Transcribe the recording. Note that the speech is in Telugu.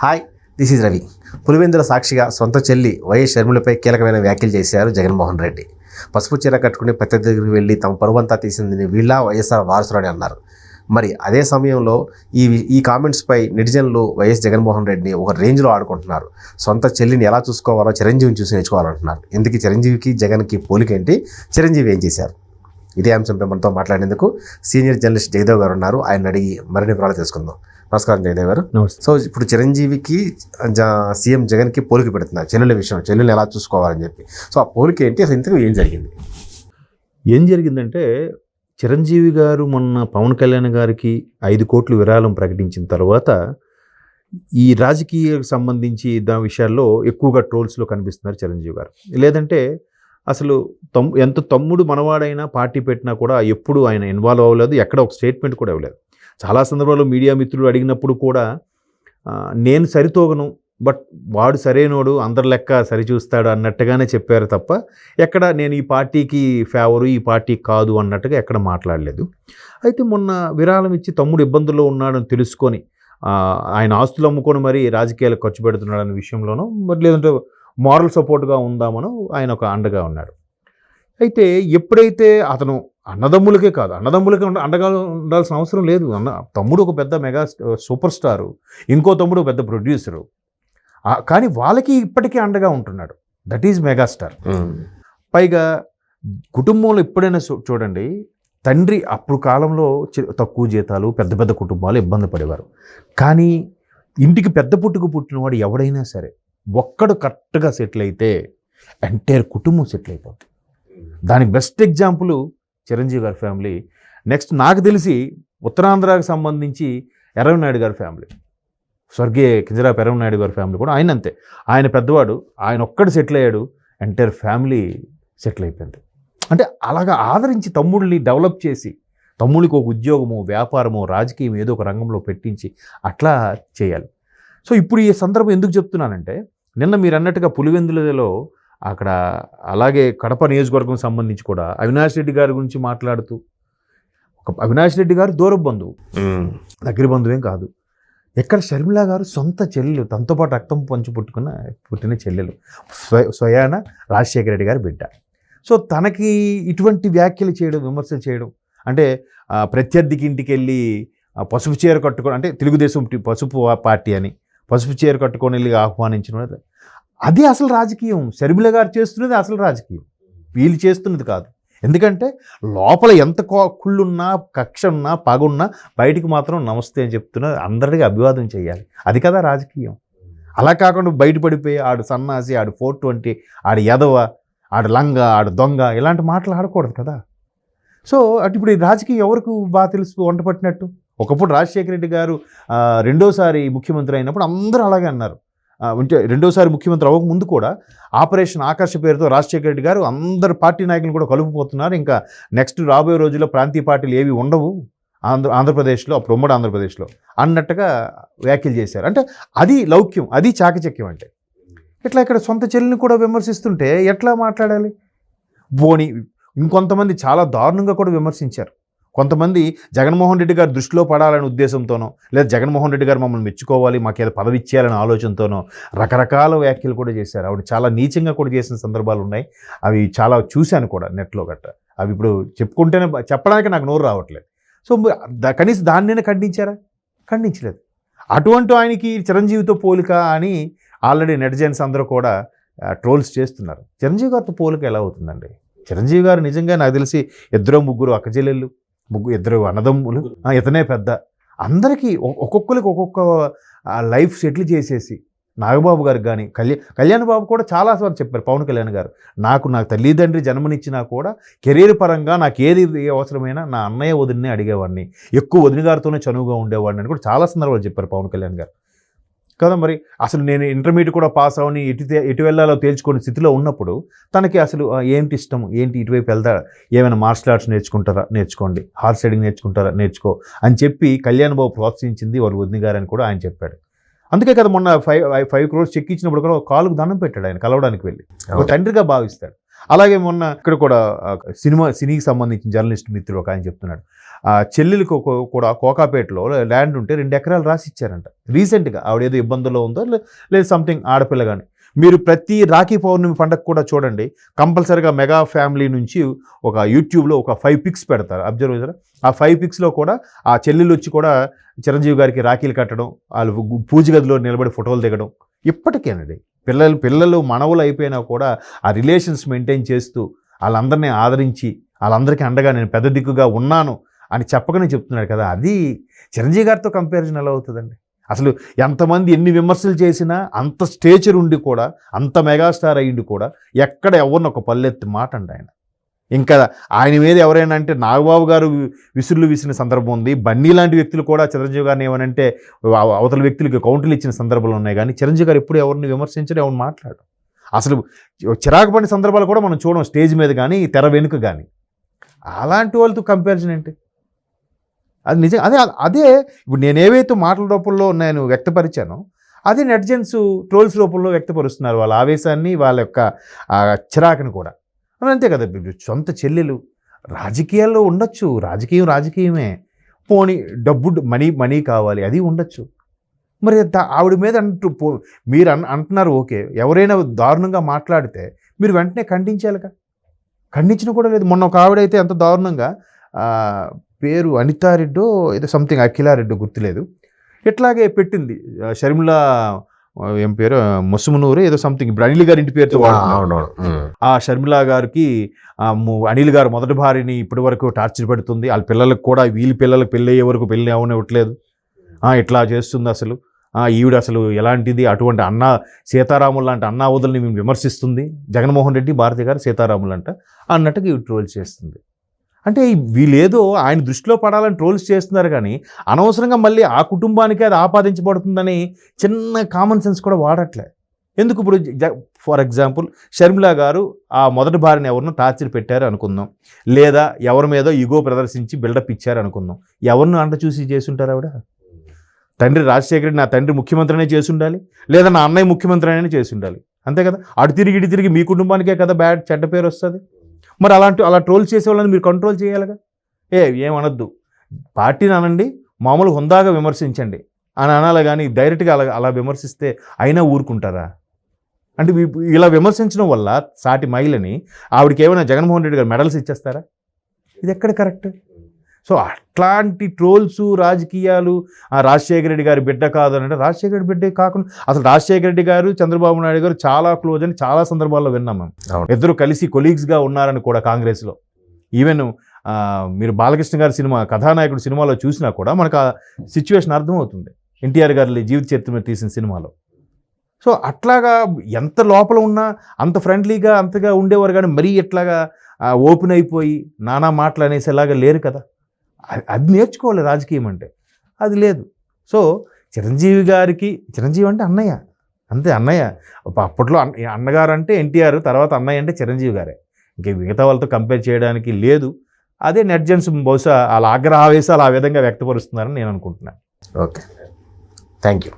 Hi, this is Ravi. Pulivendula సాక్షిగా సొంత చెల్లి వైఎస్ షర్మిలపై కీలకమైన వ్యాఖ్యలు చేశారు జగన్మోహన్ రెడ్డి. పసుపు చీర కట్టుకుని ప్రత్యర్థి దగ్గరికి వెళ్ళి తమ పరువంతా తీసింది వీళ్ళ వైఎస్ఆర్ వారసులని అన్నారు. మరి అదే సమయంలో ఈ కామెంట్స్పై నెటిజన్లు వైఎస్ జగన్మోహన్ రెడ్డిని ఒక రేంజ్లో ఆడుకుంటున్నారు. సొంత చెల్లిని ఎలా చూసుకోవాలో చిరంజీవిని చూసి నేర్చుకోవాలంటున్నారు. ఎందుకు చిరంజీవికి జగన్కి పోలికేంటి, చిరంజీవి ఏం చేశారు? ఇదే అంశంపై మనతో మాట్లాడేందుకు సీనియర్ జర్నలిస్ట్ జయదేవ్ గారు ఉన్నారు. ఆయన అడిగి మరిన్ని వివరాలు తెలుసుకుందాం. నమస్కారం జయదేవ్ గారు. సో ఇప్పుడు చిరంజీవికి సీఎం జగన్కి పోలిక పెడుతున్నారు చెల్లెల విషయం, చెల్లెల్ని ఎలా చూసుకోవాలని చెప్పి. సో ఆ పోలిక ఏంటి, అసలు ఇంతకు ఏం జరిగిందంటే చిరంజీవి గారు మొన్న పవన్ కళ్యాణ్ గారికి 5 కోట్లు విరాళం ప్రకటించిన తర్వాత ఈ రాజకీయాలకు సంబంధించి దాని విషయాల్లో ఎక్కువగా ట్రోల్స్లో కనిపిస్తున్నారు చిరంజీవి గారు. లేదంటే అసలు ఎంత తమ్ముడు మనవాడైనా పార్టీ పెట్టినా కూడా ఎప్పుడు ఆయన ఇన్వాల్వ్ అవ్వలేదు, ఎక్కడ ఒక స్టేట్మెంట్ కూడా ఇవ్వలేదు. చాలా సందర్భాల్లో మీడియా మిత్రులు అడిగినప్పుడు కూడా నేను సరితోగను, బట్ వాడు సరైనోడు, అందరి లెక్క సరిచూస్తాడు అన్నట్టుగానే చెప్పారు తప్ప ఎక్కడ నేను ఈ పార్టీకి ఫేవరు, ఈ పార్టీ కాదు అన్నట్టుగా ఎక్కడ మాట్లాడలేదు. అయితే మొన్న విరాళం ఇచ్చి తమ్ముడు ఇబ్బందుల్లో ఉన్నాడని తెలుసుకొని ఆయన ఆస్తులు అమ్ముకొని మరీ రాజకీయాలకు ఖర్చు పెడుతున్నాడనే విషయంలోనూ, మరి లేదంటే మారల్ సపోర్ట్గా ఉందామనో ఆయన ఒక అండగా ఉన్నాడు. అయితే ఎప్పుడైతే అతను అన్నదమ్ములకే కాదు, అన్నదమ్ములకే అండగా ఉండాల్సిన అవసరం లేదు. తమ్ముడు ఒక పెద్ద మెగా సూపర్ స్టారు, ఇంకో తమ్ముడు పెద్ద ప్రొడ్యూసరు, కానీ వాళ్ళకి ఇప్పటికీ అండగా ఉంటున్నాడు. That is megastar. పైగా కుటుంబంలో ఎప్పుడైనా చూడండి, తండ్రి అప్పుడు కాలంలో తక్కువ జీతాలు, పెద్ద పెద్ద కుటుంబాలు ఇబ్బంది పడేవారు. కానీ ఇంటికి పెద్ద పుట్టుకు పుట్టినవాడు ఎవడైనా సరే ఒక్కడు కరెక్ట్గా సెటిల్ అయితే ఎంటైర్ కుటుంబం సెటిల్ అయిపోతుంది. దానికి బెస్ట్ ఎగ్జాంపుల్ చిరంజీవి గారి ఫ్యామిలీ. నెక్స్ట్ నాకు తెలిసి ఉత్తరాంధ్రకు సంబంధించి ఎర్రవనాయుడు గారి ఫ్యామిలీ, స్వర్గీయ కింజరాపు ఎర్రవనాయుడు గారి ఫ్యామిలీ కూడా ఆయన అంతే. ఆయన పెద్దవాడు, ఆయన ఒక్కడు సెటిల్ అయ్యాడు, ఎంటైర్ ఫ్యామిలీ సెటిల్ అయిపోయింది. అంటే అలాగా ఆదరించి తమ్ముళ్ళని డెవలప్ చేసి, తమ్ముళ్ళకి ఒక ఉద్యోగము, వ్యాపారము, రాజకీయం ఏదో ఒక రంగంలో పెట్టించి అట్లా చేయాలి. సో ఇప్పుడు ఈ సందర్భం ఎందుకు చెప్తున్నానంటే, నిన్న మీరు అన్నట్టుగా పులివెందులలో అక్కడ అలాగే కడప నియోజకవర్గం సంబంధించి కూడా అవినాష్ రెడ్డి గారి గురించి మాట్లాడుతూ, అవినాష్ రెడ్డి గారు దూర బంధువు, దగ్గర బంధువేం కాదు. ఎక్కడ షర్మిల గారు సొంత చెల్లెలు, తనతో పాటు రక్తం పంచి పుట్టిన చెల్లెలు, స్వయాన రాజశేఖర రెడ్డి గారి బిడ్డ. సో తనకి ఇటువంటి వ్యాఖ్యలు చేయడం, విమర్శలు చేయడం, అంటే ప్రత్యర్థికి ఇంటికి వెళ్ళి పసుపు చీర కట్టుకొని, అంటే తెలుగుదేశం పసుపు పార్టీ అని పసుపు చీర కట్టుకొని వెళ్ళి ఆహ్వానించడం, అది అసలు రాజకీయం. షర్మిల గారు చేస్తున్నది అసలు రాజకీయం, వీళ్ళు చేస్తున్నది కాదు. ఎందుకంటే లోపల ఎంత కుళ్ళున్నా, కక్ష ఉన్నా, పగున్నా బయటికి మాత్రం నమస్తే అని చెప్తున్నా, అందరికీ అభివాదం చేయాలి. అది కదా రాజకీయం. అలా కాకుండా బయటపడిపోయి ఆడు సన్నాసి, ఆడు 420, ఆడు యదవ, ఆడు లంగ, ఆడు దొంగ, ఇలాంటి మాటలు ఆడకూడదు కదా. సో అటు ఇప్పుడు ఈ రాజకీయం ఎవరికి బాగా తెలుసు వంట పట్టినట్టు. ఒకప్పుడు రాజశేఖర రెడ్డి గారు రెండోసారి ముఖ్యమంత్రి అయినప్పుడు అందరూ అలాగే అన్నారు. అంటే రెండోసారి ముఖ్యమంత్రి అవ్వక ముందు కూడా ఆపరేషన్ ఆకర్ష పేరుతో రాజశేఖర రెడ్డి గారు అందరు పార్టీ నాయకులు కూడా కలుపుపోతున్నారు, ఇంకా నెక్స్ట్ రాబోయే రోజుల్లో ప్రాంతీయ పార్టీలు ఏవి ఉండవు ఆంధ్రప్రదేశ్లో, అప్పుడు ఉమ్మడి ఆంధ్రప్రదేశ్లో అన్నట్టుగా వ్యాఖ్యలు చేశారు. అంటే అది లౌక్యం, అది చాకచక్యం. అంటే ఇట్లా ఇక్కడ సొంత చెల్లిని కూడా విమర్శిస్తుంటే ఎట్లా మాట్లాడాలి? బోని ఇంకొంతమంది చాలా దారుణంగా కూడా విమర్శించారు. కొంతమంది జగన్మోహన్ రెడ్డి గారు దృష్టిలో పడాలనే ఉద్దేశంతోనో, లేదా జగన్మోహన్ రెడ్డి గారు మమ్మల్ని మెచ్చుకోవాలి, మాకేదో పదవి ఇచ్చేయాలనే ఆలోచనతోనో రకరకాల వ్యాఖ్యలు కూడా చేశారు. ఆవిడ చాలా నీచంగా కూడా చేసిన సందర్భాలు ఉన్నాయి. అవి చాలా చూశాను కూడా నెట్లో గట్ట. అవి ఇప్పుడు చెప్పుకుంటేనే చెప్పడానికి నాకు నోరు రావట్లేదు. సో కనీసం దాన్నైనా ఖండించారా? ఖండించలేదు. అటువంటి ఆయనకి చిరంజీవితో పోలిక అని ఆల్రెడీ నెటిజన్స్ అందరూ కూడా ట్రోల్స్ చేస్తున్నారు. చిరంజీవి గారితో పోలిక ఎలా అవుతుందండి? చిరంజీవి గారు నిజంగా నాకు తెలిసి 2-3 అక్కచెల్లెళ్ళు, 2 అన్నదమ్ములు, ఇతనే పెద్ద. అందరికీ ఒక్కొక్కరికి ఒక్కొక్క లైఫ్ సెటిల్ చేసేసి, నాగబాబు గారికి కానీ కళ్యాణ్ బాబు కూడా చాలాసార్లు చెప్పారు, పవన్ కళ్యాణ్ గారు, నాకు తల్లిదండ్రి జన్మనిచ్చినా కూడా కెరీర్ పరంగా నాకు ఏది అవసరమైనా నా అన్నయ్య వదిలినే అడిగేవాడిని, ఎక్కువ వదిన గారితోనే చనువుగా ఉండేవాడిని అని కూడా చాలా సందర్భాలు చెప్పారు పవన్ కళ్యాణ్ గారు కదా. మరి అసలు నేను ఇంటర్మీడియట్ కూడా పాస్ అవని ఎటు వెళ్ళాలో తేల్చుకునే స్థితిలో ఉన్నప్పుడు తనకి అసలు ఏంటి ఇష్టం, ఏంటి ఇటువైపు వెళ్తా, ఏమైనా మార్షల్ ఆర్ట్స్ నేర్చుకుంటారా, నేర్చుకోండి, హార్స్ రైడింగ్ నేర్చుకుంటారా, నేర్చుకో అని చెప్పి కళ్యాణ్ బాబు ప్రోత్సహించింది వారు వదిన గారని కూడా ఆయన చెప్పాడు. అందుకే కదా మొన్న 5 crores చెక్ ఇచ్చినప్పుడు కూడా కాలుకు దండం పెట్టాడు ఆయన, కలవడానికి వెళ్ళి, ఒక తండ్రిగా భావిస్తాడు. అలాగే మొన్న ఇక్కడ కూడా సినీకి సంబంధించిన జర్నలిస్ట్ మిత్రుడు ఒక ఆయన చెప్తున్నాడు, చెల్లెలకు కూడా కోకాపేటలో ల్యాండ్ ఉంటే 2 ఎకరాలు రాసి ఇచ్చారంట రీసెంట్గా. ఆవిడ ఏదో ఇబ్బందుల్లో ఉందో లేదు సంథింగ్ ఆడపిల్ల కానీ. మీరు ప్రతి రాఖీ పౌర్ణమి పండగ కూడా చూడండి, కంపల్సరీగా మెగా ఫ్యామిలీ నుంచి ఒక యూట్యూబ్లో ఒక 5 పిక్స్ పెడతారు, అబ్జర్వ్ చేశారా? ఆ 5 పిక్స్లో కూడా ఆ చెల్లెలు వచ్చి కూడా చిరంజీవి గారికి రాఖీలు కట్టడం, వాళ్ళు పూజ గదిలో నిలబడి ఫోటోలు దిగడం. ఇప్పటికేనండి పిల్లలు మనవులు అయిపోయినా కూడా ఆ రిలేషన్స్ మెయింటైన్ చేస్తూ వాళ్ళందరినీ ఆదరించి వాళ్ళందరికీ అండగా నేను పెద్ద దిక్కుగా ఉన్నాను అని చెప్పకనే చెప్తున్నాడు కదా. అది చిరంజీవి గారితో కంపారిజన్ ఎలా అవుతుందండి? అసలు ఎంతమంది ఎన్ని విమర్శలు చేసినా అంత స్టేచర్ ఉండి కూడా, అంత మెగాస్టార్ అయ్యిండి కూడా ఎక్కడ ఎవరిని ఒక పల్లెత్తి మాట అండి ఆయన. ఇంకా ఆయన మీద ఎవరైనా అంటే నాగబాబు గారు విసురులు విసిరిన సందర్భం ఉంది, బన్నీ లాంటి వ్యక్తులు కూడా చిరంజీవి గారిని ఏమనంటే అవతల వ్యక్తులకి కౌంటర్లు ఇచ్చిన సందర్భాలు ఉన్నాయి. కానీ చిరంజీవి గారు ఎప్పుడు ఎవరిని విమర్శించడం, ఎవరిని మాట్లాడు. అసలు చిరాకు పడిన సందర్భాలు కూడా మనం చూడం స్టేజ్ మీద కానీ తెర వెనుక కానీ. అలాంటి వాళ్ళతో కంపారిజన్ ఏంటి? అది నిజం. అదే ఇప్పుడు నేను ఏవైతే మాటల రూపంలో నేను వ్యక్తపరిచానో అది నెటిజన్స్ ట్రోల్స్ రూపంలో వ్యక్తపరుస్తున్నారు వాళ్ళ ఆవేశాన్ని, వాళ్ళ యొక్క చిరాకుని కూడా. అంతే కదా. సొంత చెల్లెలు రాజకీయాల్లో ఉండొచ్చు, రాజకీయమే, పోనీ డబ్బు మనీ కావాలి అది ఉండొచ్చు. మరి ఆవిడ మీద మీరు అంటున్నారు ఓకే, ఎవరైనా దారుణంగా మాట్లాడితే మీరు వెంటనే ఖండించాలిగా. ఖండించిన కూడా లేదు. మొన్న ఒక ఆవిడైతే ఎంత దారుణంగా పేరు అనితారెడ్డో ఏదో సంథింగ్ అఖిలారెడ్డో గుర్తులేదు, ఇట్లాగే పెట్టింది. షర్మిల ఏం పేరు ముసుమునూరు ఏదో సంథింగ్, ఇప్పుడు అనిల్ గారి ఇంటి పేరుతో ఆ షర్మిల గారికి అనిల్ గారు మొదటి భార్యని ఇప్పటి వరకు టార్చర్ పెడుతుంది, వాళ్ళ పిల్లలకు కూడా వీళ్ళ పిల్లలకు పెళ్ళి అయ్యే వరకు పెళ్ళి అవనివ్వట్లేదు, ఇట్లా చేస్తుంది. అసలు ఈవిడ అసలు ఎలాంటిది, అటువంటి సీతారాములు లాంటి అన్నావదుల్ని మేము విమర్శిస్తుంది, జగన్మోహన్ రెడ్డి భారతి గారు సీతారాములు అంట అన్నట్టుగా ఇవి ట్రోల్స్ చేస్తుంది. అంటే వీళ్ళేదో ఆయన దృష్టిలో పడాలని ట్రోల్స్ చేస్తున్నారు కానీ అనవసరంగా మళ్ళీ ఆ కుటుంబానికి అది ఆపాదించబడుతుందని చిన్న కామన్ సెన్స్ కూడా వాడట్లే. ఎందుకు? ఇప్పుడు ఫర్ ఎగ్జాంపుల్ షర్మిల గారు ఆ మొదటి భార్యని ఎవరినో టార్చర్ పెట్టారు అనుకుందాం, లేదా ఎవరి మీద ఈగో ప్రదర్శించి బిల్డప్ ఇచ్చారు అనుకుందాం. ఎవరిని అంట చూసి చేసుంటారు ఆవిడ? తండ్రి రాజశేఖర రెడ్డి నా తండ్రి ముఖ్యమంత్రినే చేసి ఉండాలి, లేదా నా అన్నయ్య ముఖ్యమంత్రి అయినా చేసి ఉండాలి. అంతే కదా. అటు తిరిగి మీ కుటుంబానికే కదా చెడ్డ పేరు వస్తుంది. మరి అలా ట్రోల్ చేసే వాళ్ళని మీరు కంట్రోల్ చేయాలిగా. ఏమనొద్దు, పార్టీని అనండి, మామూలు హుందాగా విమర్శించండి అని అనాలి. కానీ డైరెక్ట్గా అలా విమర్శిస్తే అయినా ఊరుకుంటారా? అంటే ఇలా విమర్శించడం వల్ల సాటి మహిళని ఆవిడకి ఏమైనా జగన్మోహన్ రెడ్డి గారు మెడల్స్ ఇచ్చేస్తారా? ఇది ఎక్కడ కరెక్ట్? సో అట్లాంటి ట్రోల్స్ రాజకీయాలు, రాజశేఖర రెడ్డి గారి బిడ్డ కాదు అని అంటే రాజశేఖర రెడ్డి బిడ్డే కాకుండా అసలు రాజశేఖర రెడ్డి గారు చంద్రబాబు నాయుడు గారు చాలా క్లోజ్ అని చాలా సందర్భాల్లో విన్నాం మేము. ఇద్దరు కలిసి కొలీగ్స్గా ఉన్నారని కూడా కాంగ్రెస్లో. ఈవెన్ మీరు బాలకృష్ణ గారి సినిమా కథానాయకుడు సినిమాలో చూసినా కూడా మనకు ఆ సిచ్యువేషన్ అర్థమవుతుంది, ఎన్టీఆర్ గారి జీవిత చరిత్ర మీద తీసిన సినిమాలో. సో అట్లాగా ఎంత లోపల ఉన్నా అంత ఫ్రెండ్లీగా అంతగా ఉండేవారు, కానీ మరీ ఎట్లాగా ఓపెన్ అయిపోయి నానా మాటలు అనేసేలాగా లేరు కదా. అది నేర్చుకోవాలి రాజకీయం అంటే, అది లేదు. సో చిరంజీవి అంటే అన్నయ్య, అంతే. అన్నయ్య అప్పట్లో అన్నగారు అంటే ఎన్టీఆర్, తర్వాత అన్నయ్య అంటే చిరంజీవి గారే. ఇంక మిగతా వాళ్ళతో కంపేర్ చేయడానికి లేదు. అదే నెటిజన్స్ బహుశా వాళ్ళ ఆగ్రహావేశాలు ఆ విధంగా వ్యక్తపరుస్తున్నారని నేను అనుకుంటున్నాను. Okay, thank you.